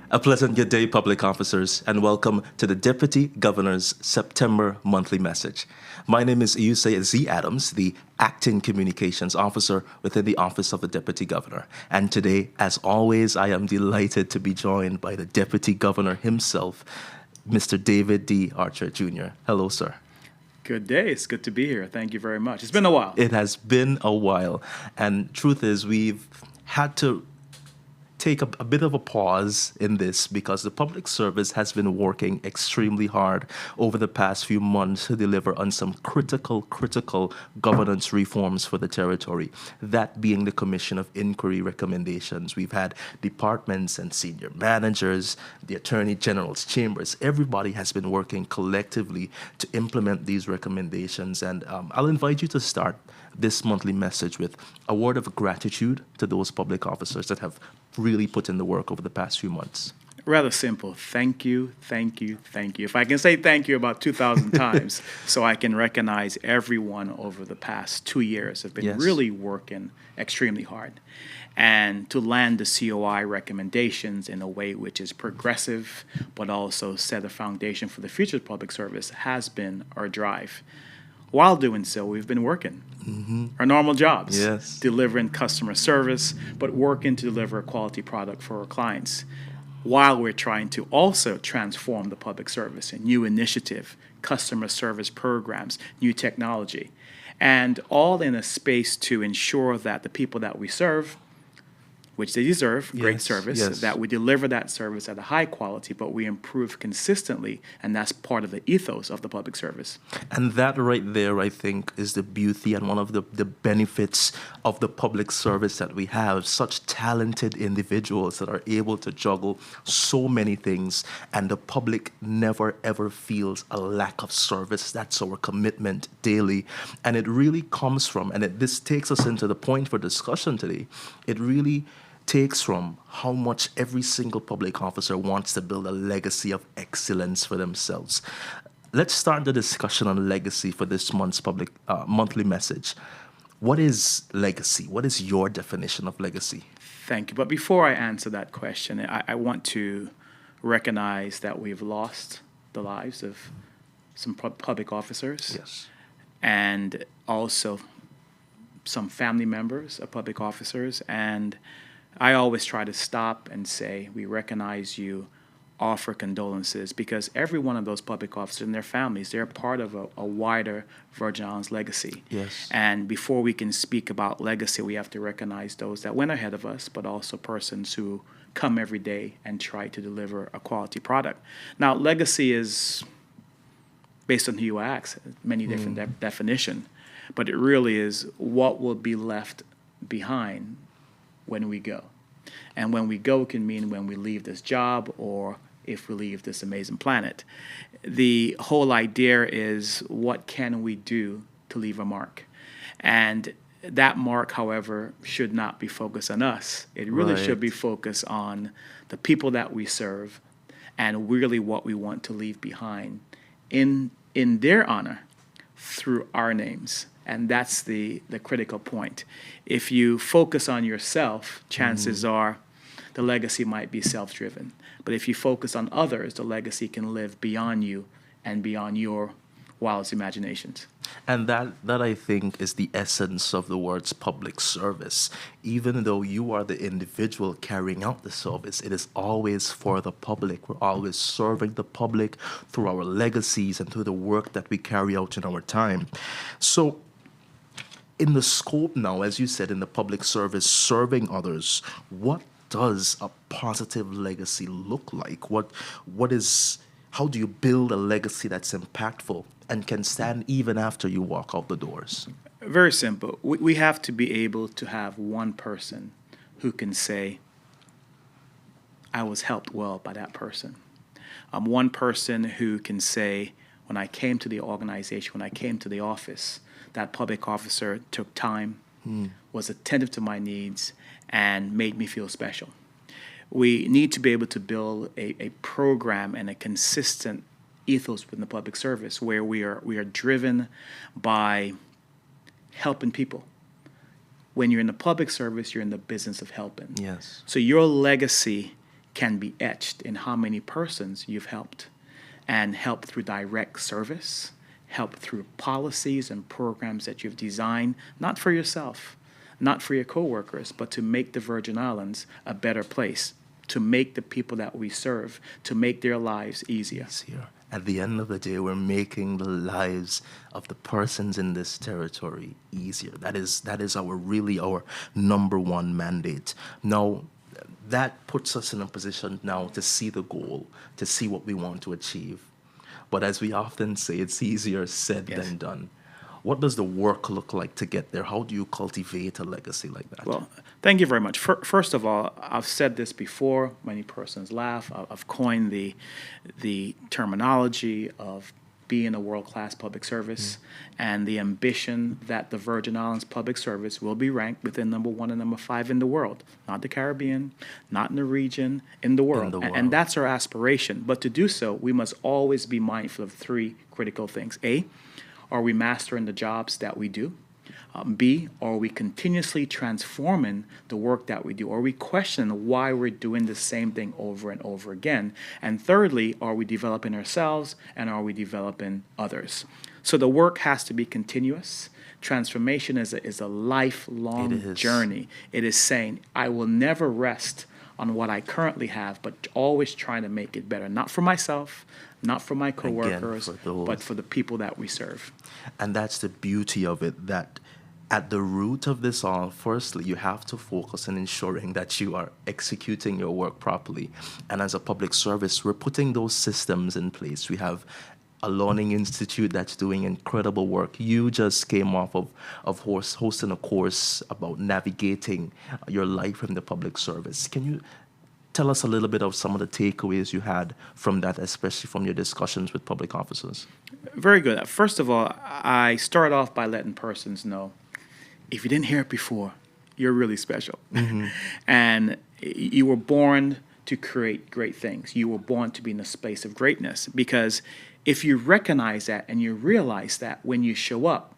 A pleasant good day, public officers, and welcome to the Deputy Governor's September monthly message. My name is Iuse Z. Adams, the Acting Communications Officer within the Office of the Deputy Governor. And today, as always, I am delighted to be joined by the Deputy Governor himself, Mr. David D. Archer Jr. Hello, sir. Good day. It's good to be here. Thank you very much. It's been a while. It has been a while, and truth is, we've had to take a bit of a pause in this because the public service has been working extremely hard over the past few months to deliver on some critical governance reforms for the territory. That being the Commission of Inquiry recommendations. We've had departments and senior managers, the Attorney General's chambers. Everybody has been working collectively to implement these recommendations. And I'll invite you to start this monthly message with a word of gratitude to those public officers that have really put in the work over the past few months. Rather simple. Thank you, thank you, thank you. If I can say thank you about 2,000 times so I can recognize everyone over the past 2 years have been Yes. really working extremely hard. And to land the COI recommendations in a way which is progressive but also set a foundation for the future of public service has been our drive. While doing so, we've been working our normal jobs, Yes. delivering customer service, but working to deliver a quality product for our clients, while we're trying to also transform the public service, a new initiative, customer service programs, new technology, and all in a space to ensure that the people that we serve, which they deserve, great Yes, service, yes. that we deliver that service at a high quality, but we improve consistently, and that's part of the ethos of the public service. And that right there, I think, is the beauty and one of the benefits of the public service that we have. Such talented individuals that are able to juggle so many things, and the public never ever feels a lack of service. That's our commitment daily. And it really comes from, and this takes us into the point for discussion today, it really takes from how much every single public officer wants to build a legacy of excellence for themselves. Let's start the discussion on legacy for this month's public monthly message. What is legacy? What is your definition of legacy? Thank you. But before I answer that question, I want to recognize that we've lost the lives of some public officers Yes. and also some family members of public officers. And I always try to stop and say, we recognize you, offer condolences, because every one of those public officers and their families, they're part of a wider Virgin Islands legacy. Yes. And before we can speak about legacy, we have to recognize those that went ahead of us, but also persons who come every day and try to deliver a quality product. Now, legacy is based on who you ask, many different definition, but it really is what will be left behind when we go. And when we go can mean when we leave this job or if we leave this amazing planet. The whole idea is what can we do to leave a mark? And that mark, however, should not be focused on us. It really Right. should be focused on the people that we serve and really what we want to leave behind in their honor through our names. And that's the critical point. If you focus on yourself, chances are the legacy might be self-driven. But if you focus on others, the legacy can live beyond you and beyond your wildest imaginations. And that I think is the essence of the words public service. Even though you are the individual carrying out the service, it is always for the public. We're always serving the public through our legacies and through the work that we carry out in our time. So in the scope now, as you said, in the public service, serving others, what does a positive legacy look like? How do you build a legacy that's impactful and can stand even after you walk out the doors? Very simple. We have to be able to have one person who can say, I was helped well by that person. One person who can say, when I came to the organization, when I came to the office, that public officer took time, was attentive to my needs, and made me feel special. We need to be able to build a program and a consistent ethos within the public service where we are driven by helping people. When you're in the public service, you're in the business of helping. Yes. So your legacy can be etched in how many persons you've helped, and helped through direct service, helped through policies and programs that you've designed, not for yourself, not for your coworkers, but to make the Virgin Islands a better place, to make the people that we serve, to make their lives easier. Here. At the end of the day, we're making the lives of the persons in this territory easier. That is our number one mandate. Now, that puts us in a position now to see the goal, to see what we want to achieve. But as we often say, it's easier said Yes. than done. What does the work look like to get there? How do you cultivate a legacy like that? Well, thank you very much. First of all, I've said this before. Many persons laugh. I've coined the terminology of being a world-class public service and the ambition that the Virgin Islands Public Service will be ranked within number 1 and number 5 in the world, not the Caribbean, not in the region, in the world. the And world. that's our aspiration. But to do so, we must always be mindful of 3 critical things. A, are we mastering the jobs that we do? B, are we continuously transforming the work that we do? Are we questioning why we're doing the same thing over and over again? And thirdly, are we developing ourselves and are we developing others? So the work has to be continuous. Transformation is a lifelong It is. journey. It is saying, I will never rest on what I currently have, but always trying to make it better. Not for myself, not for my coworkers, for those. but for the people that we serve. And that's the beauty of it, that at the root of this all, firstly, you have to focus on ensuring that you are executing your work properly. And as a public service, we're putting those systems in place. We have a learning institute that's doing incredible work. You just came off of hosting a course about navigating your life in the public service. Can you tell us a little bit of some of the takeaways you had from that, especially from your discussions with public officers? Very good. First of all, I start off by letting persons know, if you didn't hear it before, you're really special. And you were born to create great things. You were born to be in a space of greatness. Because if you recognize that and you realize that when you show up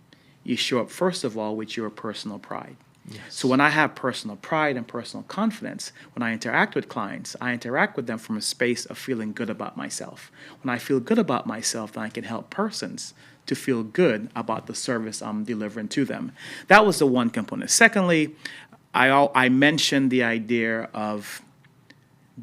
first of all with your personal pride. Yes. So when I have personal pride and personal confidence, when I interact with clients, I interact with them from a space of feeling good about myself. When I feel good about myself, then I can help persons to feel good about the service I'm delivering to them. That was the one component. Secondly, I mentioned the idea of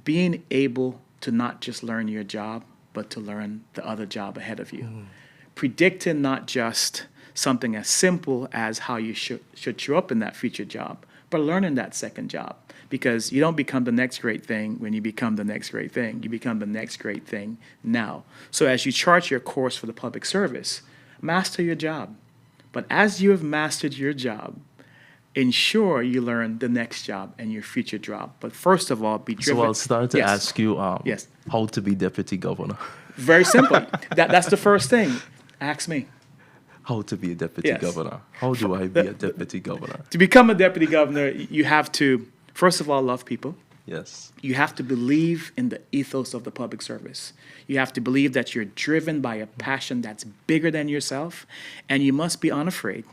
being able to not just learn your job, but to learn the other job ahead of you. Predicting not just something as simple as how you should show up in that future job, but learning that second job. Because you don't become the next great thing when you become the next great thing. You become the next great thing now. So as you chart your course for the public service, master your job. But as you have mastered your job, ensure you learn the next job and your future job. But first of all, be driven. So I'll start to Yes. ask you Yes. how to be deputy governor. Very simply. That's the first thing. Ask me. How to be a deputy Yes. governor. How do I be a deputy governor? To become a deputy governor, you have to, first of all, love people. Yes. You have to believe in the ethos of the public service. You have to believe that you're driven by a passion that's bigger than yourself, and you must be unafraid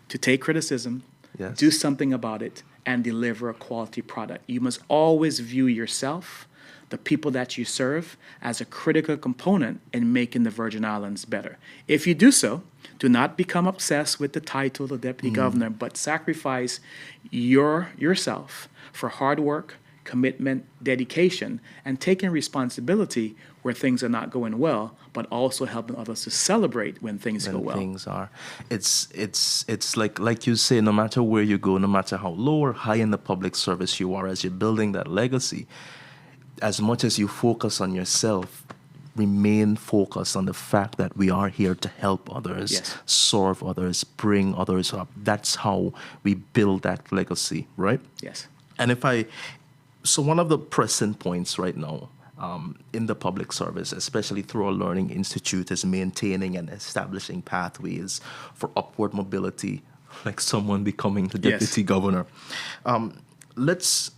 to take criticism, Yes. do something about it, and deliver a quality product. You must always view yourself, the people that you serve, as a critical component in making the Virgin Islands better. If you do so, do not become obsessed with the title of deputy governor, but sacrifice yourself for hard work, commitment, dedication, and taking responsibility where things are not going well, but also helping others to celebrate when things go When well. things are, it's like you say, no matter where you go, no matter how low or high in the public service you are, as you're building that legacy, as much as you focus on yourself, remain focused on the fact that we are here to help others, Yes. serve others, bring others up. That's how we build that legacy, right? Yes. And so one of the pressing points right now in the public service, especially through our Learning Institute, is maintaining and establishing pathways for upward mobility, like someone becoming the Yes. deputy governor. Let's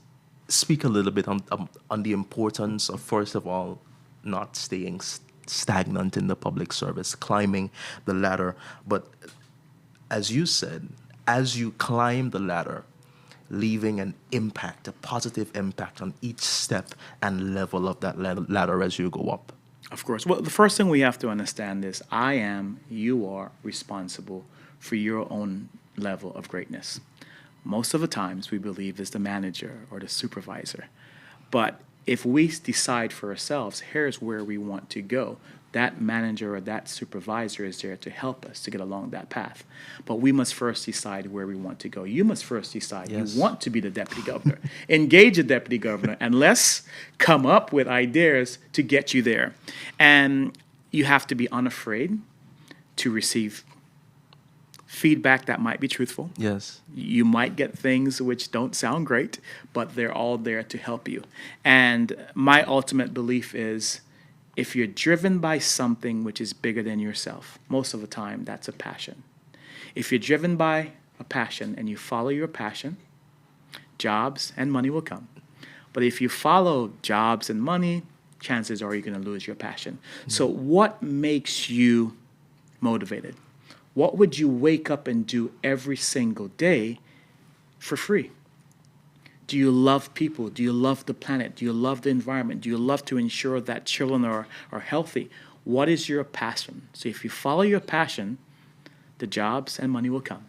speak a little bit on the importance of, first of all, not staying stagnant in the public service, climbing the ladder. But as you said, as you climb the ladder, leaving an impact, a positive impact on each step and level of that ladder as you go up? Of course. Well, the first thing we have to understand is you are responsible for your own level of greatness. Most of the times we believe it's the manager or the supervisor. But if we decide for ourselves, here's where we want to go, that manager or that supervisor is there to help us to get along that path. But we must first decide where we want to go. You must first decide Yes. you want to be the deputy governor. Engage a deputy governor and let's come up with ideas to get you there. And you have to be unafraid to receive feedback that might be truthful. Yes. You might get things which don't sound great, but they're all there to help you. And my ultimate belief is if you're driven by something which is bigger than yourself, most of the time that's a passion. If you're driven by a passion and you follow your passion, jobs and money will come. But if you follow jobs and money, chances are you're going to lose your passion. So what makes you motivated? What would you wake up and do every single day for free? Do you love people? Do you love the planet? Do you love the environment? Do you love to ensure that children are healthy? What is your passion? So if you follow your passion, the jobs and money will come.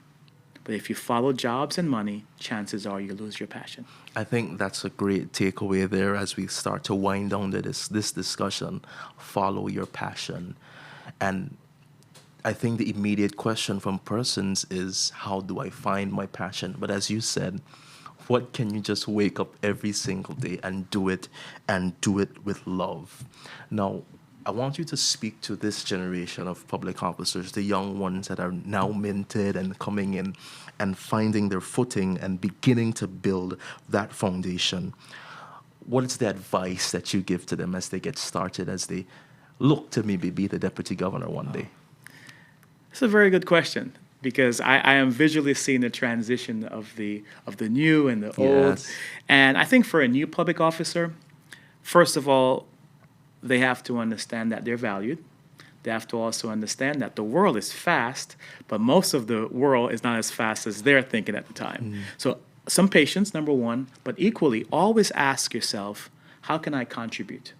But if you follow jobs and money, chances are you lose your passion. I think that's a great takeaway there as we start to wind down to this discussion. Follow your passion. And I think the immediate question from persons is, how do I find my passion? But as you said, what can you just wake up every single day and do it with love? Now, I want you to speak to this generation of public officers, the young ones that are now minted and coming in and finding their footing and beginning to build that foundation. What is the advice that you give to them as they get started, as they look to maybe be the deputy governor one day? It's a very good question because I am visually seeing the transition of the new and the old. Yes. And I think for a new public officer, first of all, they have to understand that they're valued. They have to also understand that the world is fast, but most of the world is not as fast as they're thinking at the time. So some patience, number one, but equally, always ask yourself, how can I contribute?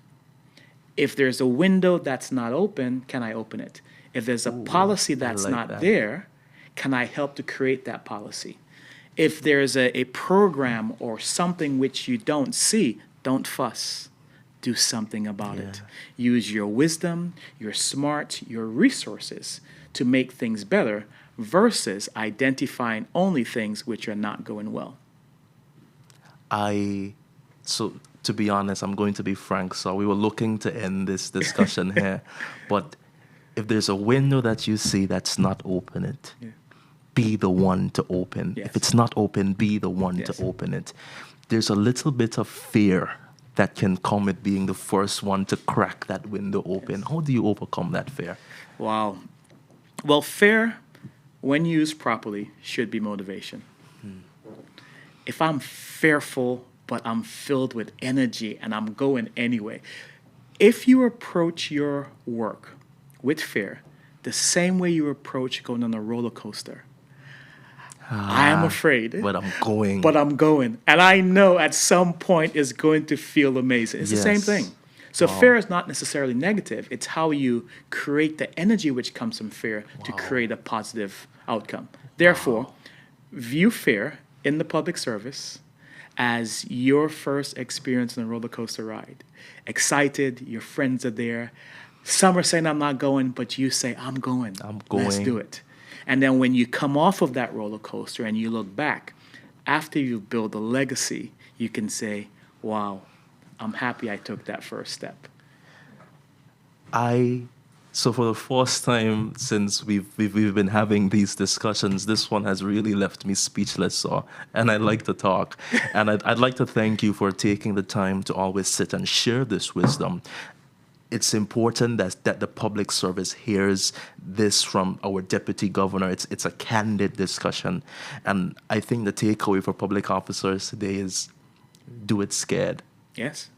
If there's a window that's not open, can I open it? If there's a policy that's like not that. there, can I help to create that policy? If there's a program or something which you don't see, don't fuss. Do something about it. Use your wisdom, your smart, your resources to make things better versus identifying only things which are not going well. So to be honest, I'm going to be frank. So we were looking to end this discussion here, but if there's a window that you see that's not open it, be the one to open. Yes. If it's not open, be the one Yes. to open it. There's a little bit of fear that can come with being the first one to crack that window open. Yes. How do you overcome that fear? Wow. Well, fear, when used properly, should be motivation. If I'm fearful, but I'm filled with energy and I'm going anyway, if you approach your work with fear, the same way you approach going on a roller coaster, I am afraid. But I'm going. But I'm going. And I know at some point it's going to feel amazing. It's the same Yes. thing. So fear is not necessarily negative. It's how you create the energy which comes from fear to create a positive outcome. Therefore, view fear in the public service as your first experience on a roller coaster ride. Excited, your friends are there. Some are saying, I'm not going, but you say, I'm going. I'm Let's going. do it. And then when you come off of that roller coaster and you look back, after you build a legacy, you can say, wow, I'm happy I took that first step. So for the first time since we've been having these discussions, this one has really left me speechless. So, and I like to talk, and I'd like to thank you for taking the time to always sit and share this wisdom. It's important that the public service hears this from our deputy governor. It's a candid discussion, and I think the takeaway for public officers today is do it scared. Yes?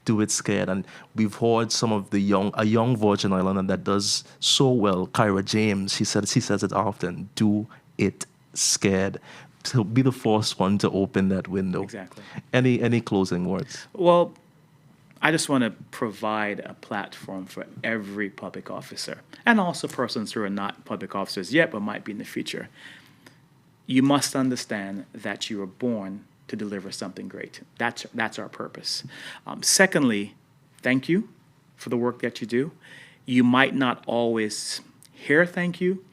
Do it scared. And we've heard some of a young Virgin Islander that does so well, Kyra James, she says it often, do it scared. to be the first one to open that window. Exactly. Any closing words? Well, I just want to provide a platform for every public officer and also persons who are not public officers yet but might be in the future. You must understand that you were born to deliver something great. That's our purpose. Secondly, thank you for the work that you do. You might not always hear thank you,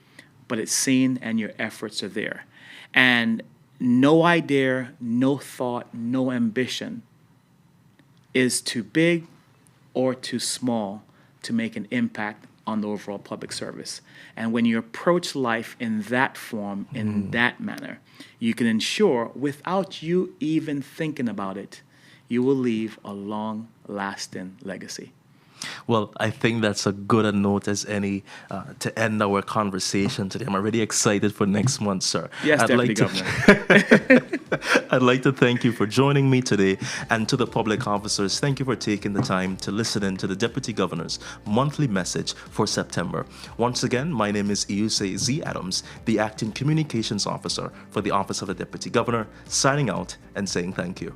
but it's seen and your efforts are there. And no idea, no thought, no ambition is too big or too small to make an impact on the overall public service. And when you approach life in that form, in that manner, you can ensure, without you even thinking about it, you will leave a long-lasting legacy. Well, I think that's a good a note as any to end our conversation today. I'm already excited for next month, sir. Yes, Deputy Governor. I'd like to thank you for joining me today, and to the public officers, thank you for taking the time to listen in to the Deputy Governor's monthly message for September. Once again, my name is Iuse Z. Adams, the Acting Communications Officer for the Office of the Deputy Governor, signing out and saying thank you.